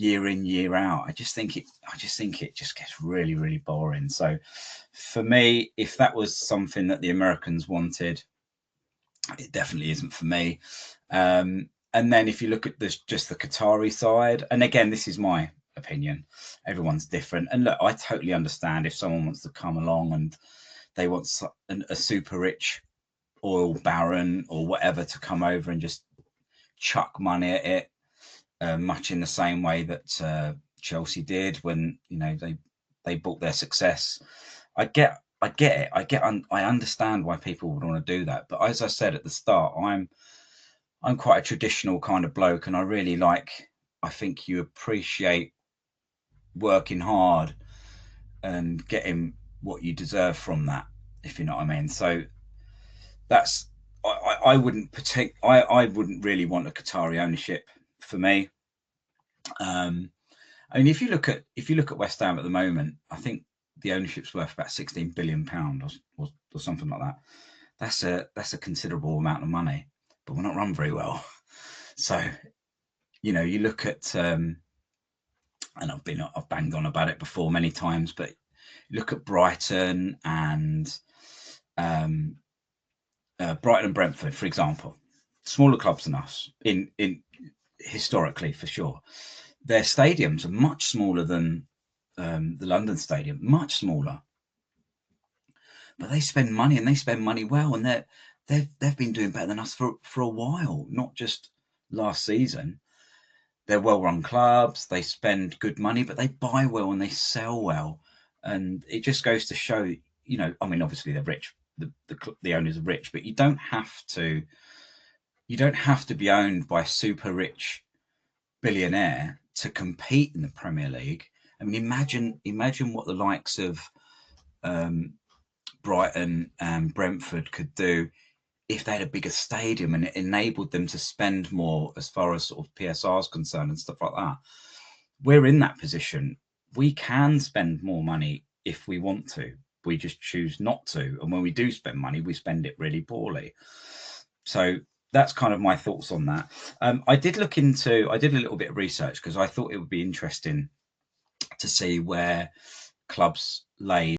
year in, year out. I just think it just gets really, really boring. So for me, if that was something that the Americans wanted, it definitely isn't for me. And then if you look at this, just the Qatari side, and again, this is my opinion, everyone's different. And look, I totally understand if someone wants to come along and they want a super rich oil baron or whatever to come over and just chuck money at it, much in the same way that Chelsea did when they bought their success. I get it. I understand why people would want to do that. But as I said at the start, I'm quite a traditional kind of bloke, and I think you appreciate working hard and getting what you deserve from that, if you know what I mean. So that's I wouldn't I wouldn't really want a Qatari ownership for me. I mean, if you look at West Ham at the moment, I think the ownership's worth about £16 billion or something like that. That's a considerable amount of money, but we're not run very well. So you look at and I've banged on about it before many times, but look at Brighton and Brighton and Brentford, for example, smaller clubs than us in historically for sure. Their stadiums are much smaller than the London Stadium, much smaller. But they spend money, and they spend money well, and they've been doing better than us for a while, not just last season. They're well-run clubs. They spend good money, but they buy well and they sell well, and it just goes to show. I mean, obviously they're rich. The owners are rich, but you don't have to be owned by a super rich billionaire to compete in the Premier League. I mean, imagine what the likes of Brighton and Brentford could do if they had a bigger stadium and it enabled them to spend more as far as sort of PSR is concerned and stuff like that. We're in that position. We can spend more money if we want to. We just choose not to. And when we do spend money, we spend it really poorly. So that's kind of my thoughts on that. I did a little bit of research because I thought it would be interesting to see where clubs lay